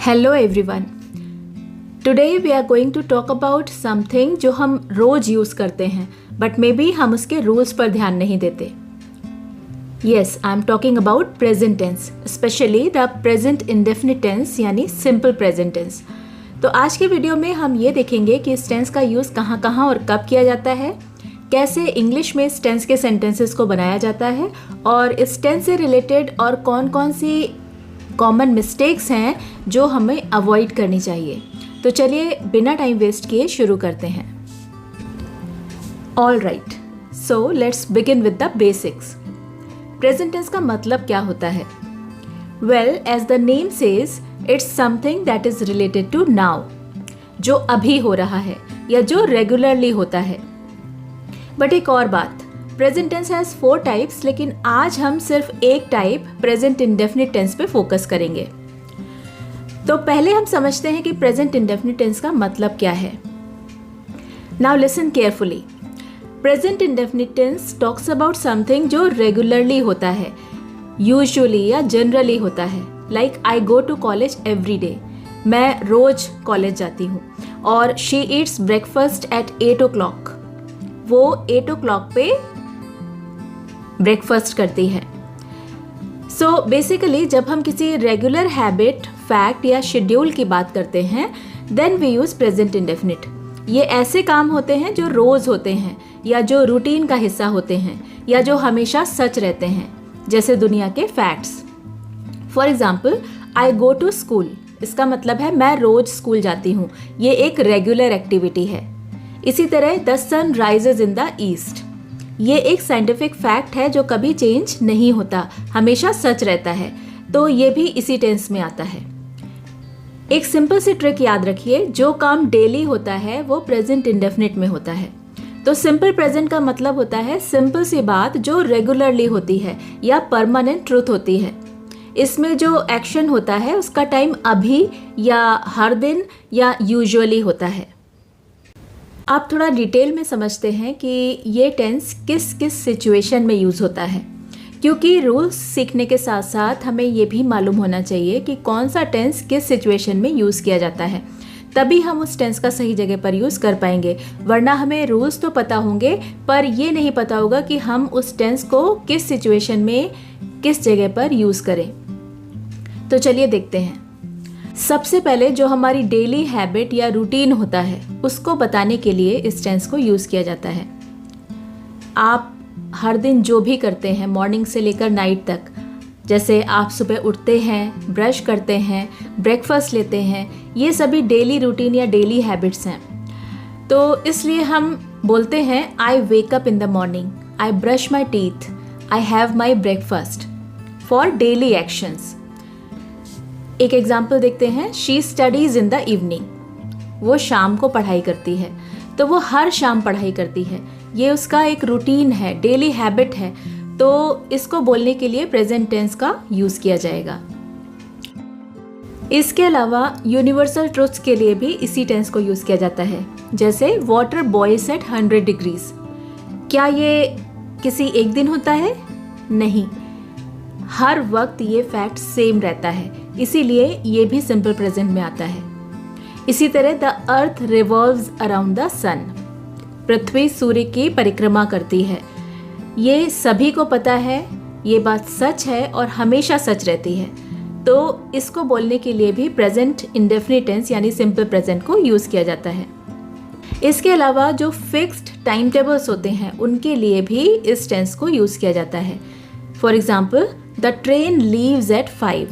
Hello everyone, today we are going to talk about something जो हम रोज़ use करते हैं बट मे बी हम उसके रूल्स पर ध्यान नहीं देते. Yes, I am talking about present tense, specially the present indefinite tense यानी सिंपल प्रेजेंट टेंस. तो आज के वीडियो में हम ये देखेंगे कि इस टेंस का यूज़ कहाँ कहाँ और कब किया जाता है, कैसे इंग्लिश में इस टेंस के सेंटेंसेस को बनाया जाता है और इस टेंस से रिलेटेड और कौन कौन सी कॉमन मिस्टेक्स हैं जो हमें अवॉइड करनी चाहिए. तो चलिए बिना टाइम वेस्ट किए शुरू करते हैं. All right, so let's begin with the basics. Present tense का मतलब क्या होता है? Well, as the name says, it's something that is related to now, जो अभी हो रहा है या जो रेगुलरली होता है. बट एक और बात, प्रेजेंट टेंस हैज़ 4 टाइप्स, लेकिन आज हम सिर्फ एक टाइप प्रेजेंट इंडेफिनिट टेंस पे फोकस करेंगे. तो पहले हम समझते हैं कि प्रेजेंट इंडेफिनिट टेंस का मतलब क्या है. Now listen carefully. Present indefinite tense talks about something जो रेगुलरली होता है, यूजुअली या जनरली होता है. Like I go to college every day, मैं रोज कॉलेज जाती हूँ. और she Yeats breakfast at 8 o'clock, वो 8 o'clock पे ब्रेकफास्ट करती है. सो बेसिकली जब हम किसी रेगुलर हैबिट, फैक्ट या शेड्यूल की बात करते हैं, then we use present indefinite. ये ऐसे काम होते हैं जो रोज़ होते हैं या जो रूटीन का हिस्सा होते हैं या जो हमेशा सच रहते हैं, जैसे दुनिया के facts. For example, I go to school, इसका मतलब है मैं रोज स्कूल जाती हूँ. ये एक रेगुलर एक्टिविटी है. इसी तरह the sun rises in the east, ये एक साइंटिफिक फैक्ट है जो कभी चेंज नहीं होता, हमेशा सच रहता है. तो ये भी इसी टेंस में आता है. एक सिंपल सी ट्रिक याद रखिए, जो काम डेली होता है वो प्रेजेंट इंडेफिनिट में होता है. तो सिंपल प्रेजेंट का मतलब होता है सिंपल सी बात जो रेगुलरली होती है या परमानेंट ट्रूथ होती है. इसमें जो एक्शन होता है उसका टाइम अभी या हर दिन या यूजुअली होता है. आप थोड़ा डिटेल में समझते हैं कि ये टेंस किस किस सिचुएशन में यूज़ होता है, क्योंकि रूल्स सीखने के साथ साथ हमें ये भी मालूम होना चाहिए कि कौन सा टेंस किस सिचुएशन में यूज़ किया जाता है. तभी हम उस टेंस का सही जगह पर यूज़ कर पाएंगे. वरना हमें रूल्स तो पता होंगे पर ये नहीं पता होगा कि हम उस टेंस को किस सिचुएशन में किस जगह पर यूज़ करें. तो चलिए देखते हैं. सबसे पहले जो हमारी डेली हैबिट या रूटीन होता है उसको बताने के लिए इस टेंस को यूज़ किया जाता है. आप हर दिन जो भी करते हैं मॉर्निंग से लेकर नाइट तक, जैसे आप सुबह उठते हैं, ब्रश करते हैं, ब्रेकफास्ट लेते हैं, ये सभी डेली रूटीन या डेली हैबिट्स हैं. तो इसलिए हम बोलते हैं I wake up in the morning, I brush my teeth, I have my breakfast for daily actions. एक एग्जाम्पल देखते हैं. She studies in the evening, वो शाम को पढ़ाई करती है. तो वो हर शाम पढ़ाई करती है, ये उसका एक रूटीन है, डेली हैबिट है. तो इसको बोलने के लिए प्रेजेंट टेंस का यूज़ किया जाएगा. इसके अलावा यूनिवर्सल ट्रुथ्स के लिए भी इसी टेंस को यूज़ किया जाता है. जैसे वाटर बॉइल्स एट 100 degrees, क्या ये किसी एक दिन होता है? नहीं, हर वक्त ये फैक्ट सेम रहता है, इसीलिए ये भी सिंपल प्रेजेंट में आता है. इसी तरह the earth revolves around the sun, पृथ्वी सूर्य की परिक्रमा करती है. ये सभी को पता है, ये बात सच है और हमेशा सच रहती है. तो इसको बोलने के लिए भी प्रेजेंट इंडेफिनिट टेंस यानी सिंपल प्रेजेंट को यूज़ किया जाता है. इसके अलावा जो फिक्स्ड टाइम टेबल्स होते हैं उनके लिए भी इस टेंस को यूज़ किया जाता है. For example, the train leaves eight 5,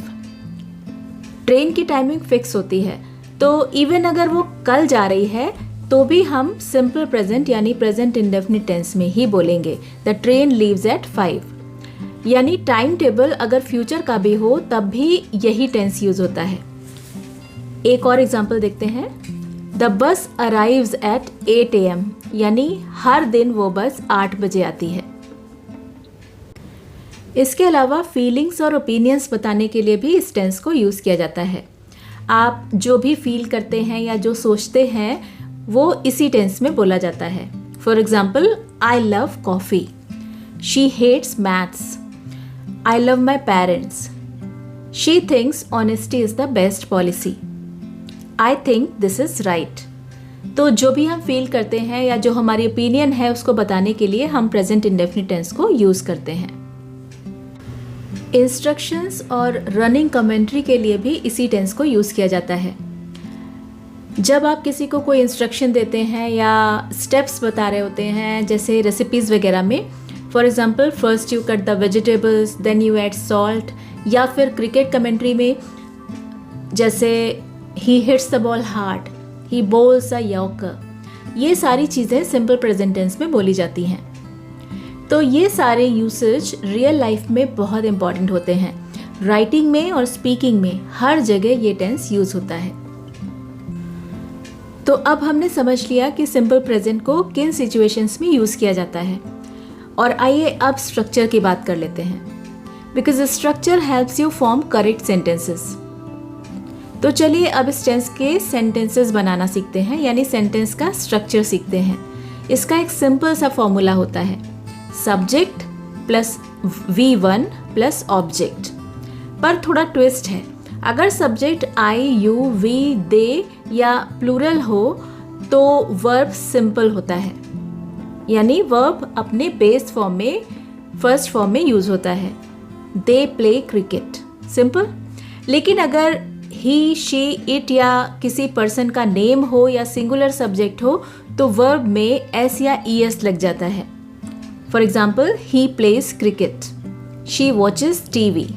train की टाइमिंग फिक्स होती है. तो इवन अगर वो कल जा रही है तो भी हम सिंपल प्रेजेंट यानी प्रेजेंट इंडेफिनिट टेंस में ही बोलेंगे. द ट्रेन लीव्स एट 5, यानी टाइम टेबल अगर फ्यूचर का भी हो तब भी यही टेंस यूज होता है. एक और एग्जांपल देखते हैं. The bus arrives eight 8 AM, यानी हर दिन वो बस 8 बजे आती है. इसके अलावा फीलिंग्स और ओपिनियंस बताने के लिए भी इस टेंस को यूज़ किया जाता है. आप जो भी फील करते हैं या जो सोचते हैं वो इसी टेंस में बोला जाता है. For example, I love coffee, she hates maths, I love my parents, she thinks honesty is the best policy. I think this is right. तो जो भी हम फील करते हैं या जो हमारी ओपिनियन है उसको बताने के लिए हम प्रेजेंट इंडेफिनिट टेंस को यूज करते हैं। इंस्ट्रक्शंस और रनिंग कमेंट्री के लिए भी इसी टेंस को यूज किया जाता है। जब आप किसी को कोई इंस्ट्रक्शन देते हैं या स्टेप्स बता रहे होते हैं, जैसे रेसिपीज़ वगैरह में, for example first you cut the vegetables then you add salt, या फिर क्रिकेट कमेंट्री में जैसे he hits the ball hard, he bowls a yorker, ये सारी चीज़ें सिंपल प्रेजेंट टेंस में बोली जाती हैं। तो ये सारे यूसेज रियल लाइफ में बहुत इंपॉर्टेंट होते हैं। राइटिंग में और स्पीकिंग में हर जगह ये टेंस यूज होता है। तो अब हमने समझ लिया कि सिंपल प्रेजेंट को किन सिचुएशंस में यूज किया जाता है, और आइए अब स्ट्रक्चर की बात कर लेते हैं, because structure helps you form correct sentences. तो चलिए अब इस टेंस के सेंटेंसेस बनाना सीखते हैं, यानी सेंटेंस का स्ट्रक्चर सीखते हैं। इसका एक सिंपल सा फॉर्मूला होता है, subject plus V1 plus object. पर थोड़ा ट्विस्ट है, अगर सब्जेक्ट आई, यू, वी, दे या प्लूरल हो तो वर्ब सिंपल होता है, यानी वर्ब अपने बेस फॉर्म में, फर्स्ट फॉर्म में यूज होता है। They play cricket, simple. लेकिन अगर ही, शी, इट या किसी पर्सन का नेम हो या सिंगुलर सब्जेक्ट हो तो वर्ब में एस या ईएस लग जाता है। For example, he plays cricket, she watches TV.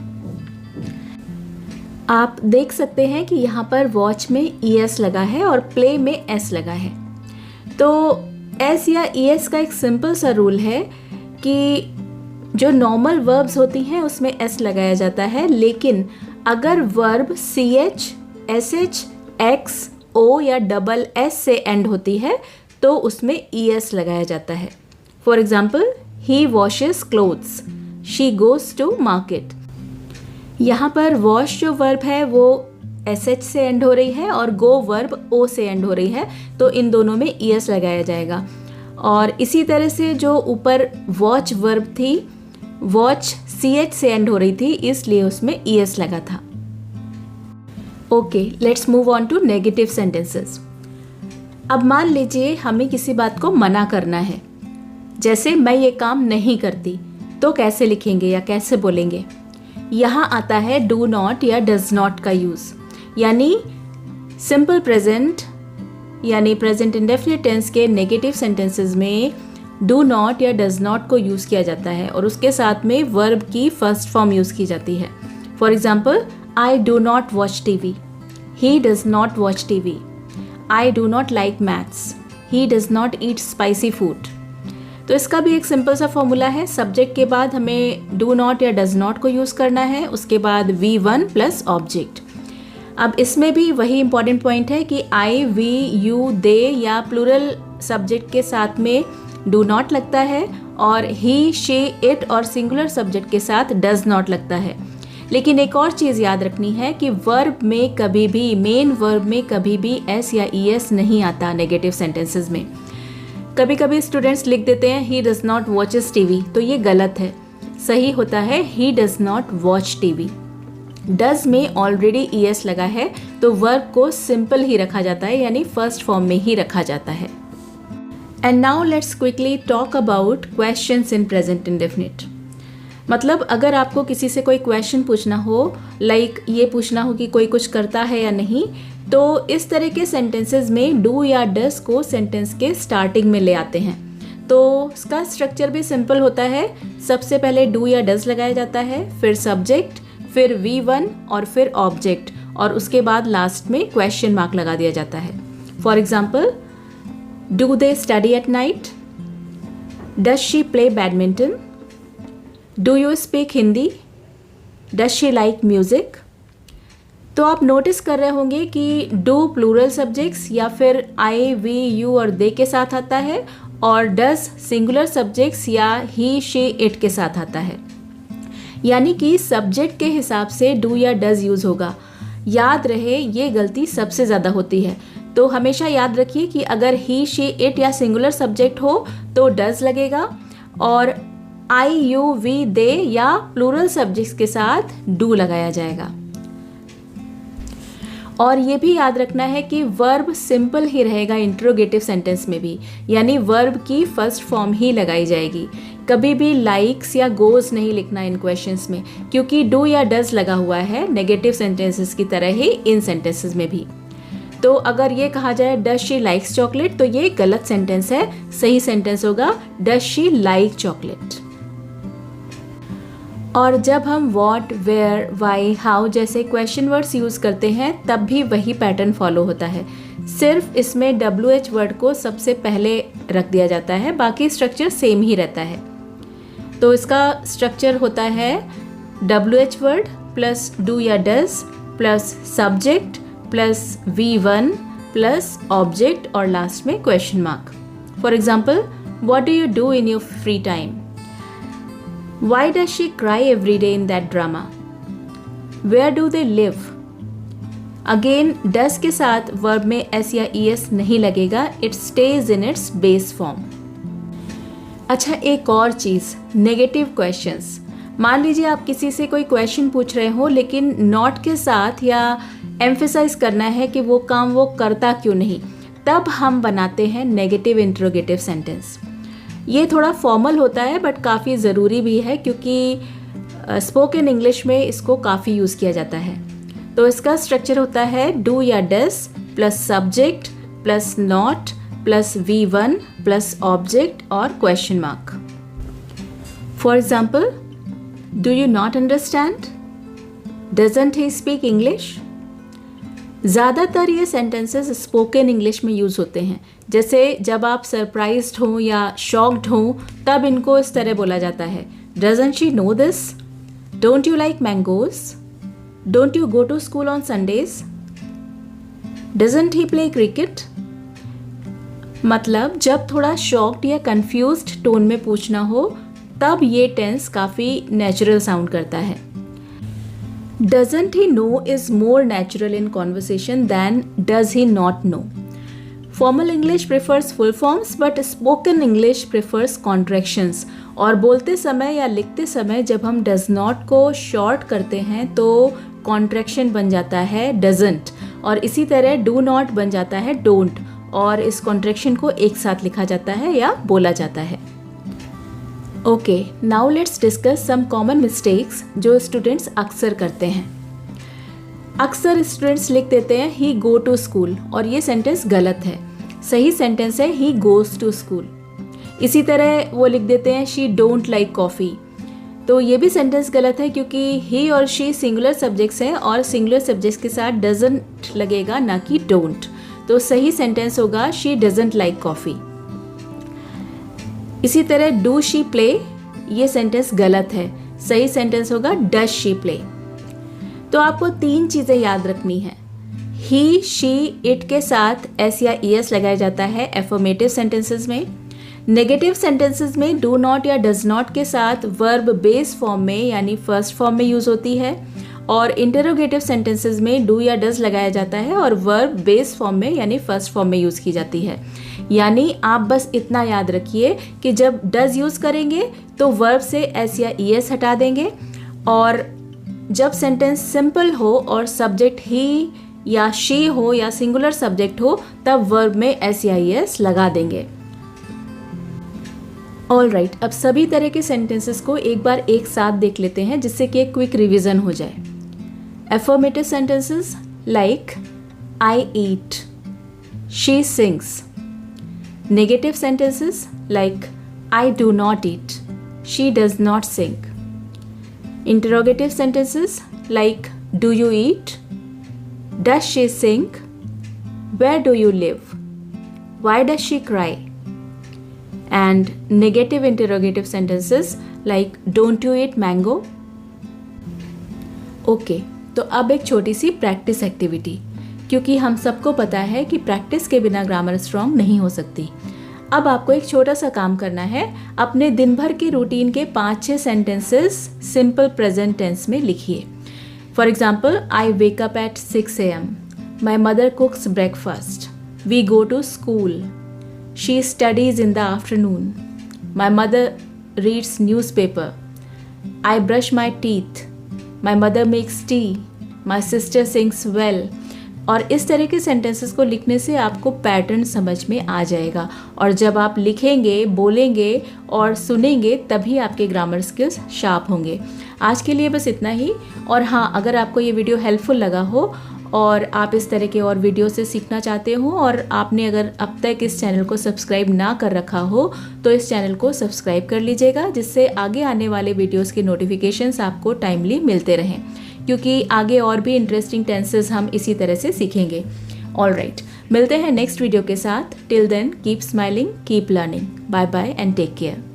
आप देख सकते हैं कि यहाँ पर वॉच में ईएस लगा है और प्ले में एस लगा है। तो एस या ईएस का एक सिंपल सा रूल है कि जो नॉर्मल वर्ब्स होती हैं उसमें एस लगाया जाता है, लेकिन अगर verb C H, S H, X, O या डबल एस से एंड होती है तो उसमें ईएस लगाया जाता है। For example, he washes clothes, she goes to market. यहाँ पर वॉश जो वर्ब है वो एस एच से एंड हो रही है और गो वर्ब ओ से एंड हो रही है, तो इन दोनों में ईएस लगाया जाएगा। और इसी तरह से जो ऊपर वॉच वर्ब थी, वॉच सी एच से एंड हो रही थी, इसलिए उसमें ईएस लगा था। Okay, let's move on to negative sentences. अब मान लीजिए हमें किसी बात को मना करना है, जैसे मैं ये काम नहीं करती, तो कैसे लिखेंगे या कैसे बोलेंगे? यहाँ आता है डू नॉट या डज नॉट का यूज, यानी सिंपल प्रेजेंट यानी प्रेजेंट इंडेफिनिट टेंस के नेगेटिव सेंटेंसेस में डू नॉट या डज नॉट को यूज किया जाता है और उसके साथ में वर्ब की फर्स्ट फॉर्म यूज की जाती है। For example, I do not watch TV, he does not watch TV. I do not like maths, he does not eat spicy food. तो इसका भी एक सिंपल सा फॉर्मूला है, सब्जेक्ट के बाद हमें डू नॉट या डज नॉट को यूज़ करना है, उसके बाद V1 प्लस ऑब्जेक्ट। अब इसमें भी वही इंपॉर्टेंट पॉइंट है कि आई, वी, यू, दे या प्लूरल सब्जेक्ट के साथ में डू नॉट लगता है और ही, शी, इट और सिंगुलर सब्जेक्ट के साथ डज नॉट लगता है। लेकिन एक और चीज़ याद रखनी है कि वर्ब में कभी भी, मेन वर्ब में कभी भी एस या ईएस नहीं आता नेगेटिव सेंटेंसेस में। कभी कभी स्टूडेंट्स लिख देते हैं he does not watches TV, तो ये गलत है। सही होता है he does not watch TV. Does में ऑलरेडी ईएस लगा है तो वर्ब को सिंपल ही रखा जाता है, यानी फर्स्ट फॉर्म में ही रखा जाता है। And now let's quickly talk about questions in present indefinite. मतलब अगर आपको किसी से कोई क्वेश्चन पूछना हो, लाइक ये पूछना हो कि कोई कुछ करता है या नहीं, तो इस तरह के सेंटेंसेस में डू या डज को सेंटेंस के स्टार्टिंग में ले आते हैं। तो इसका स्ट्रक्चर भी सिंपल होता है, सबसे पहले डू या डज लगाया जाता है, फिर सब्जेक्ट, फिर V1 और फिर ऑब्जेक्ट, और उसके बाद लास्ट में क्वेश्चन मार्क लगा दिया जाता है। For example, do they study at night, does she play badminton, do you speak Hindi, does she like music. तो आप नोटिस कर रहे होंगे कि डू प्लूरल सब्जेक्ट्स या फिर आई, वी, यू और दे के साथ आता है और डज सिंगुलर सब्जेक्ट्स या ही, शी, इट के साथ आता है, यानी कि सब्जेक्ट के हिसाब से डू या डज यूज होगा। याद रहे ये गलती सबसे ज़्यादा होती है, तो हमेशा याद रखिए कि अगर ही, शी, इट या सिंगुलर सब्जेक्ट हो तो डज लगेगा और आई, यू, वी, दे या प्लूरल सब्जेक्ट्स के साथ डू लगाया जाएगा। और ये भी याद रखना है कि वर्ब सिंपल ही रहेगा इंट्रोगेटिव सेंटेंस में भी, यानी वर्ब की फर्स्ट फॉर्म ही लगाई जाएगी। कभी भी लाइक्स या गोज नहीं लिखना इन क्वेश्चंस में, क्योंकि डू या डज लगा हुआ है नेगेटिव सेंटेंसेस की तरह ही इन सेंटेंसेस में भी। तो अगर ये कहा जाए डज शी लाइक्स चॉकलेट, तो ये गलत सेंटेंस है। सही सेंटेंस होगा डज शी लाइक चॉकलेट। और जब हम व्हाट, वेयर, वाई, हाउ जैसे क्वेश्चन वर्ड्स यूज़ करते हैं तब भी वही पैटर्न फॉलो होता है। सिर्फ इसमें WH वर्ड को सबसे पहले रख दिया जाता है, बाकी स्ट्रक्चर सेम ही रहता है। तो इसका स्ट्रक्चर होता है WH वर्ड प्लस डू या does plus subject plus V1 plus object और लास्ट में question mark. For example, what do you do in your free time? Why does she cry every day in that drama? Where do they live? Again, does के साथ verb में s या es नहीं लगेगा, it stays in its base form. अच्छा, एक और चीज़, negative questions. मान लीजिए आप किसी से कोई क्वेश्चन पूछ रहे हो लेकिन नॉट के साथ या एम्फेसाइज करना है कि वो काम वो करता क्यों नहीं, तब हम बनाते हैं नेगेटिव इंट्रोगेटिव सेंटेंस। ये थोड़ा फॉर्मल होता है बट काफ़ी ज़रूरी भी है, क्योंकि स्पोकन इंग्लिश में इसको काफ़ी यूज़ किया जाता है। तो इसका स्ट्रक्चर होता है डू या does plus subject plus not plus V1 plus object और question mark. For example, do you not understand? Doesn't he speak English? ज़्यादातर ये सेंटेंसेस स्पोकन इंग्लिश में यूज़ होते हैं। जैसे जब आप सरप्राइज्ड हो या शॉक्ड हो तब इनको इस तरह बोला जाता है, doesn't she know this? Don't you like mangoes? Don't you go to school on Sundays? Doesn't he play cricket? मतलब जब थोड़ा शॉक्ड या कंफ्यूज्ड टोन में पूछना हो तब ये टेंस काफ़ी नेचुरल साउंड करता है। Doesn't he know is more natural in conversation than does he not know. Formal English prefers full forms but spoken English prefers contractions. और बोलते समय या लिखते समय जब हम does not को short करते हैं तो contraction बन जाता है doesn't, और इसी तरह do not बन जाता है don't, और इस contraction को एक साथ लिखा जाता है या बोला जाता है। Okay, now let's discuss some common mistakes जो स्टूडेंट्स अक्सर करते हैं। अक्सर स्टूडेंट्स लिख देते हैं ही गो टू स्कूल, और ये सेंटेंस गलत है। सही सेंटेंस है ही गोज टू स्कूल। इसी तरह वो लिख देते हैं शी डोंट लाइक कॉफ़ी, तो ये भी सेंटेंस गलत है क्योंकि ही और शी सिंगुलर सब्जेक्ट्स हैं और सिंगुलर सब्जेक्ट्स के साथ डजंट लगेगा ना कि डोंट। तो सही सेंटेंस होगा शी डजंट लाइक कॉफ़ी। इसी तरह डू शी प्ले, ये सेंटेंस गलत है। सही सेंटेंस होगा डज शी प्ले। तो आपको 3 चीज़ें याद रखनी है। ही, शी, इट के साथ एस या ईएस लगाया जाता है एफर्मेटिव सेंटेंसेस में। नेगेटिव सेंटेंसेस में डू नॉट या डज नॉट के साथ वर्ब बेस फॉर्म में यानी फर्स्ट फॉर्म में यूज़ होती है, और इंटरोगेटिव सेंटेंसेस में डू या डज लगाया जाता है और वर्ब बेस फॉर्म में यानी फर्स्ट फॉर्म में यूज़ की जाती है। यानी आप बस इतना याद रखिए कि जब डज यूज़ करेंगे तो वर्ब से एस या ईएस हटा देंगे, और जब सेंटेंस सिंपल हो और सब्जेक्ट ही या शी हो या सिंगुलर सब्जेक्ट हो तब वर्ब में एस या ईएस लगा देंगे। ऑलराइट, अब सभी तरह के सेंटेंसेस को एक बार एक साथ देख लेते हैं जिससे कि एक क्विक रिवीजन हो जाए। Affirmative sentences like I eat, she sings. Negative sentences like I do not eat, she does not sing. Interrogative sentences like do you eat, does she sing, where do you live, why does she cry? And negative interrogative sentences like don't you eat mango? Okay. तो अब एक छोटी सी practice activity, क्योंकि हम सबको पता है कि प्रैक्टिस के बिना ग्रामर स्ट्रॉन्ग नहीं हो सकती। अब आपको एक छोटा सा काम करना है, अपने दिन भर की रूटीन के 5-6 सेंटेंसेस सिंपल प्रेजेंट टेंस में लिखिए। For example, I wake up at 6 AM, my mother cooks breakfast, we go to school, she studies in the afternoon, my mother reads newspaper, I brush my teeth, my mother makes tea, my sister sings well. और इस तरह के sentences को लिखने से आपको pattern समझ में आ जाएगा, और जब आप लिखेंगे, बोलेंगे और सुनेंगे तभी आपके ग्रामर स्किल्स शार्प होंगे। आज के लिए बस इतना ही। और हाँ, अगर आपको ये वीडियो हेल्पफुल लगा हो और आप इस तरह के और वीडियो से सीखना चाहते हो और आपने अगर अब तक इस चैनल को सब्सक्राइब ना कर रखा हो तो इस चैनल को सब्सक्राइब कर लीजिएगा, जिससे आगे आने वाले वीडियोस के नोटिफिकेशंस आपको टाइमली मिलते रहें, क्योंकि आगे और भी इंटरेस्टिंग टेंसेस हम इसी तरह से सीखेंगे। ऑलराइट, मिलते हैं नेक्स्ट वीडियो के साथ। Till then keep smiling, keep learning. Bye bye and take care.